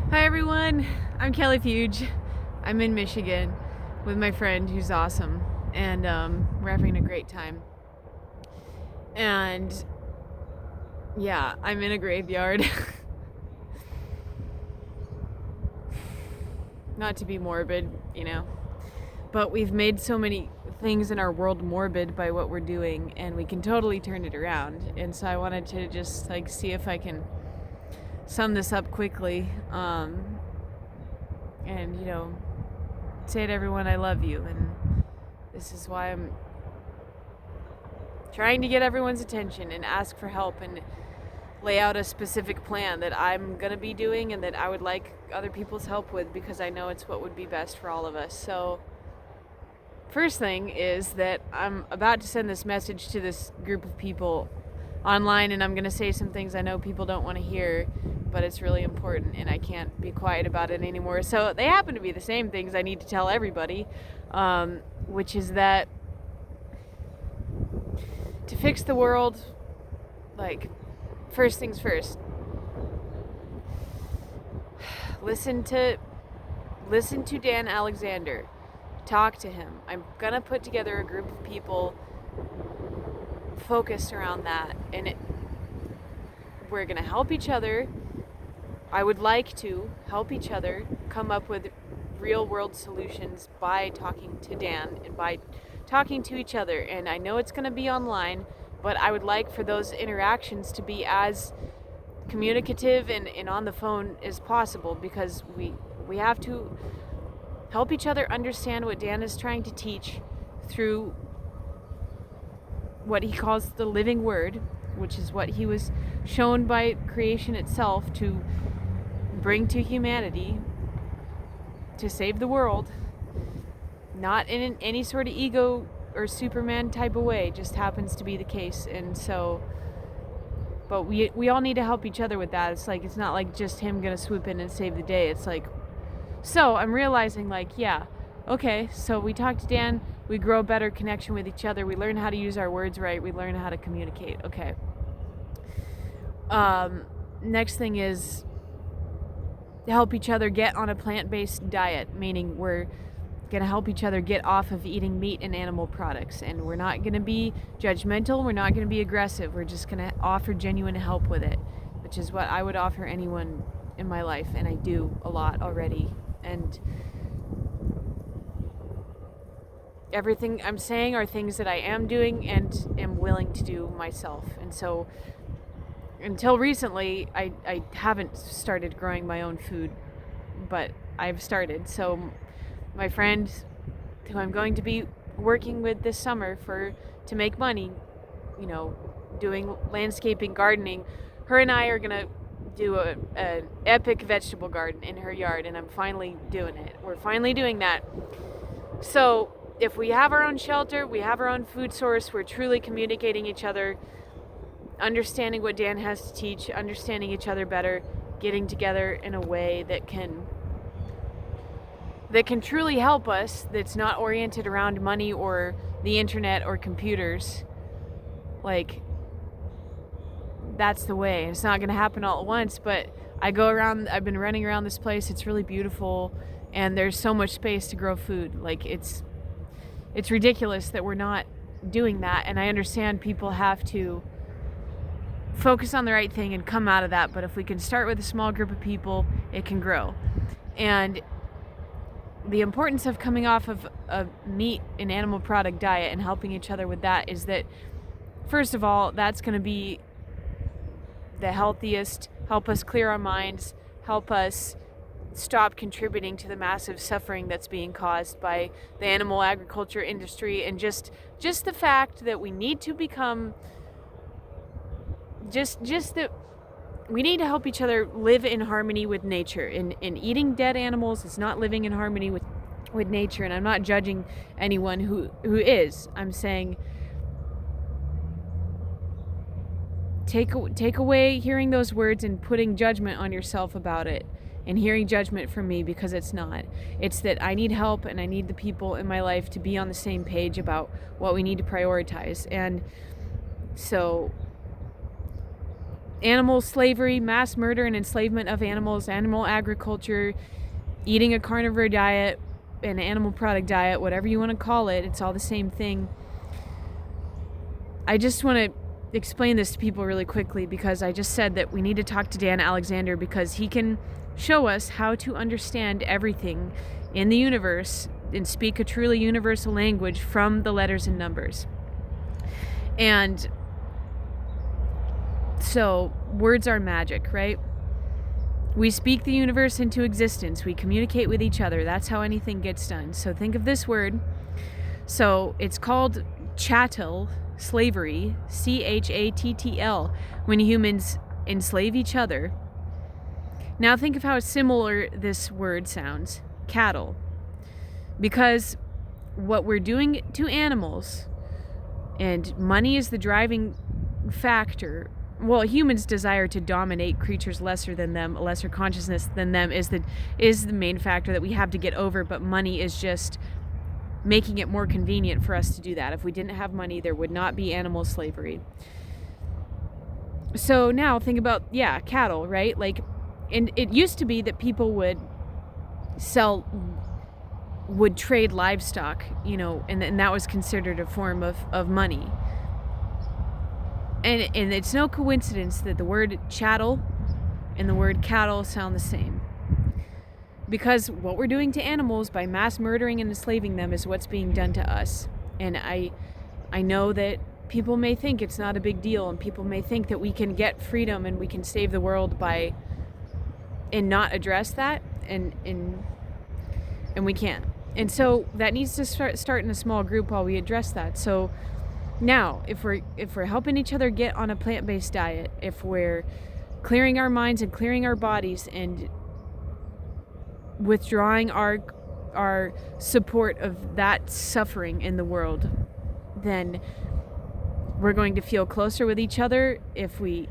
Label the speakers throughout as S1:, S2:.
S1: Hi everyone, I'm Kelly Fuge. I'm in Michigan with my friend who's awesome, and we're having a great time. And yeah, I'm in a graveyard. Not to be morbid, but we've made so many things in our world morbid by what we're doing, and we can totally turn it around. And so I wanted to just see if I can sum this up quickly, and say to everyone, I love you, and this is why I'm trying to get everyone's attention and ask for help and lay out a specific plan that I'm going to be doing and that I would like other people's help with, because I know it's what would be best for all of us. So first thing is that I'm about to send this message to this group of people online, and I'm going to say some things I know people don't want to hear, but it's really important and I can't be quiet about it anymore. So they happen to be the same things I need to tell everybody, which is that to fix the world, first things first, listen to Dan Alexander. Talk to him. I'm gonna put together a group of people focused around that, and we're gonna help each other. I would like to help each other come up with real world solutions by talking to Dan and by talking to each other. And I know it's gonna be online, but I would like for those interactions to be as communicative and on the phone as possible, because we have to help each other understand what Dan is trying to teach through what he calls the living word, which is what he was shown by creation itself to bring to humanity to save the world, not in any sort of ego or Superman type of way, just happens to be the case. And so, but we all need to help each other with that. It's not like just him gonna swoop in and save the day. So I'm realizing, yeah, okay, so we talk to Dan, we grow a better connection with each other, we learn how to use our words right, we learn how to communicate. Okay. Next thing is to help each other get on a plant-based diet, meaning we're going to help each other get off of eating meat and animal products. And we're not going to be judgmental, we're not going to be aggressive, we're just going to offer genuine help with it, which is what I would offer anyone in my life, and I do a lot already. And everything I'm saying are things that I am doing and am willing to do myself. And so until recently, I haven't started growing my own food, but I've started. So my friend, who I'm going to be working with this summer to make money, doing landscaping, gardening, her and I are going to do an epic vegetable garden in her yard, and I'm finally doing it. We're finally doing that. So if we have our own shelter, we have our own food source, we're truly communicating each other, understanding what Dan has to teach, understanding each other better, getting together in a way that can truly help us, that's not oriented around money or the internet or computers. That's the way. It's not going to happen all at once, but I've been running around this place. It's really beautiful, and there's so much space to grow food. It's ridiculous that we're not doing that, and I understand people have to focus on the right thing and come out of that, but if we can start with a small group of people, it can grow. And the importance of coming off of a meat and animal product diet and helping each other with that is that, first of all, that's going to be the healthiest, help us clear our minds, help us stop contributing to the massive suffering that's being caused by the animal agriculture industry, and just the fact that we need to become that we need to help each other live in harmony with nature. And eating dead animals is not living in harmony with nature. And I'm not judging anyone who is. I'm saying take away hearing those words and putting judgment on yourself about it, and hearing judgment from me, because it's not. It's that I need help, and I need the people in my life to be on the same page about what we need to prioritize. And so animal slavery, mass murder and enslavement of animals, animal agriculture, eating a carnivore diet, an animal product diet, whatever you want to call it, it's all the same thing. I just want to explain this to people really quickly because I just said that we need to talk to Dan Alexander because he can show us how to understand everything in the universe and speak a truly universal language from the letters and numbers. And so words are magic, right? We speak the universe into existence. We communicate with each other. That's how anything gets done. So think of this word. So it's called chattel slavery, CHATTL, when humans enslave each other. Now think of how similar this word sounds, cattle. Because what we're doing to animals, and money is the driving factor. Well, humans' desire to dominate creatures lesser than them, a lesser consciousness than them, is the main factor that we have to get over, but money is just making it more convenient for us to do that. If we didn't have money, there would not be animal slavery. So now think about, cattle, right? Like, and it used to be that people would trade livestock, and that was considered a form of money. And it's no coincidence that the word chattel and the word cattle sound the same. Because what we're doing to animals by mass murdering and enslaving them is what's being done to us. And I know that people may think it's not a big deal, and people may think that we can get freedom and we can save the world and not address that, and we can't. And so that needs to start in a small group while we address that. So now, if we're helping each other get on a plant-based diet, if we're clearing our minds and clearing our bodies and withdrawing our support of that suffering in the world, then we're going to feel closer with each other. If we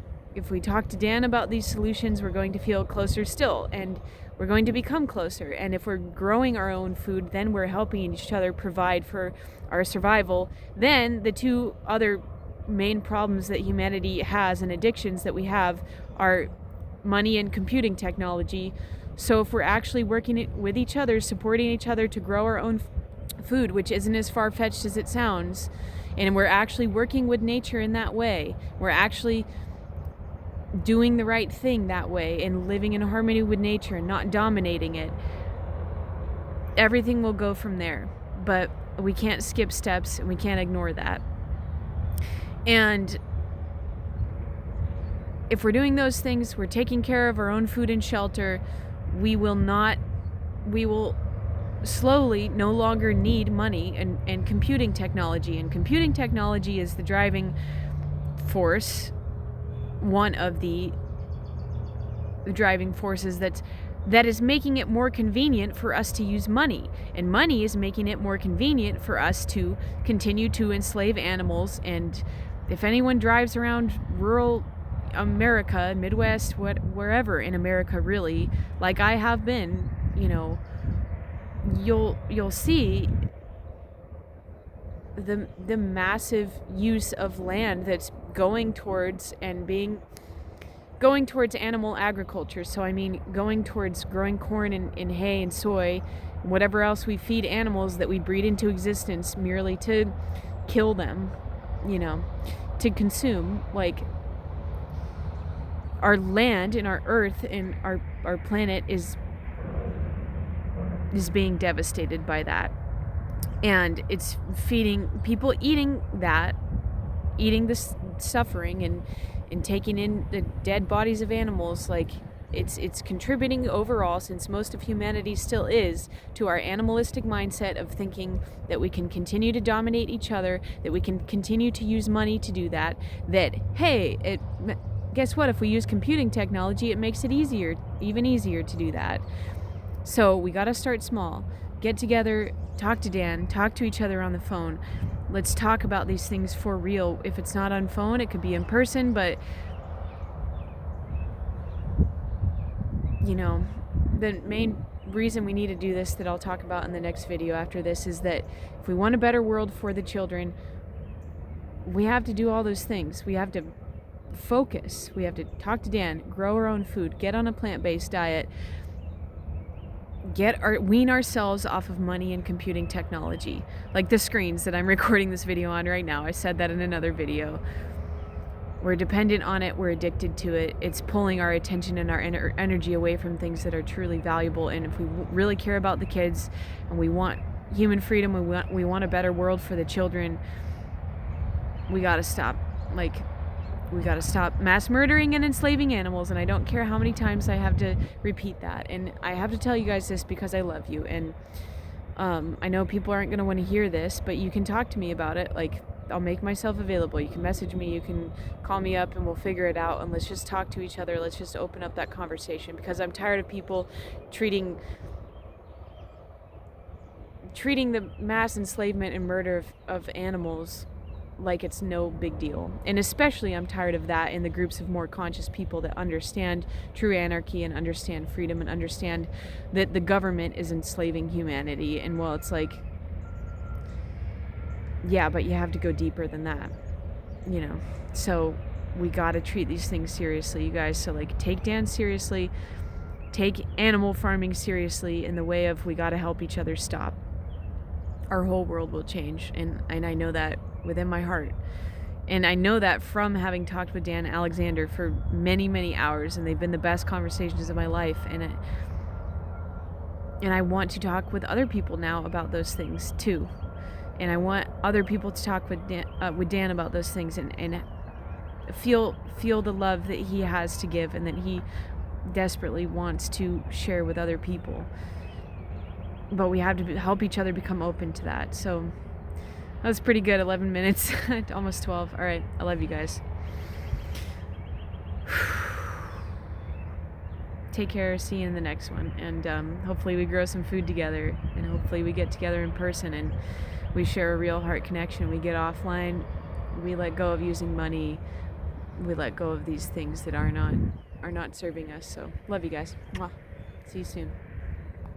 S1: talk to Dan about these solutions, we're going to feel closer still, and we're going to become closer. And if we're growing our own food, then we're helping each other provide for our survival. Then the two other main problems that humanity has and addictions that we have are money and computing technology. So if we're actually working with each other, supporting each other to grow our own food, which isn't as far-fetched as it sounds, and we're actually working with nature in that way, we're actually doing the right thing that way and living in harmony with nature and not dominating it, everything will go from there. But we can't skip steps, and we can't ignore that. And if we're doing those things, we're taking care of our own food and shelter, we will slowly no longer need money and computing technology. And computing technology is the driving force, one of the driving forces that is making it more convenient for us to use money. And money is making it more convenient for us to continue to enslave animals. And if anyone drives around rural America, Midwest, wherever in America really, like I have been, you'll see the massive use of land that's going towards animal agriculture. So I mean, going towards growing corn and hay and soy and whatever else we feed animals that we breed into existence merely to kill them, to consume. Like, our land and our earth and our planet is being devastated by that. And it's feeding people, eating this suffering and taking in the dead bodies of animals. Like, it's contributing overall, since most of humanity still is, to our animalistic mindset of thinking that we can continue to dominate each other, that we can continue to use money to do that, hey, guess what? If we use computing technology, it makes it even easier to do that. So we got to start small. Get together, talk to Dan, talk to each other on the phone. Let's talk about these things for real. If it's not on phone, it could be in person, but the main reason we need to do this, that I'll talk about in the next video after this, is that if we want a better world for the children, we have to do all those things. We have to focus. We have to talk to Dan, grow our own food, get on a plant-based diet, wean ourselves off of money and computing technology, like the screens that I'm recording this video on right now. I said that in another video. We're dependent on it. We're addicted to it. It's pulling our attention and our energy away from things that are truly valuable. And if we really care about the kids and we want human freedom, we want a better world for the children, we got to stop. We got to stop mass murdering and enslaving animals. And I don't care how many times I have to repeat that. And I have to tell you guys this because I love you. And I know people aren't going to want to hear this, but you can talk to me about it. Like, I'll make myself available. You can message me, you can call me up, and we'll figure it out. And let's just talk to each other. Let's just open up that conversation, because I'm tired of people treating the mass enslavement and murder of animals like it's no big deal. And especially I'm tired of that in the groups of more conscious people that understand true anarchy and understand freedom and understand that the government is enslaving humanity. And well, it's like, yeah, but you have to go deeper than that, you know. So we got to treat these things seriously, you guys. So like, take Dan seriously, take animal farming seriously, in the way of we got to help each other stop. Our whole world will change, and I know that within my heart. And I know that from having talked with Dan and Alexander for many, many hours, and they've been the best conversations of my life. And I want to talk with other people now about those things too. And I want other people to talk with Dan about those things, and feel the love that he has to give and that he desperately wants to share with other people. But we have to help each other become open to that. So that was pretty good. 11 minutes, almost 12. All right, I love you guys. Take care. See you in the next one. And hopefully we grow some food together, and hopefully we get together in person and we share a real heart connection. We get offline. We let go of using money. We let go of these things that are not serving us. So love you guys. Mwah. See you soon.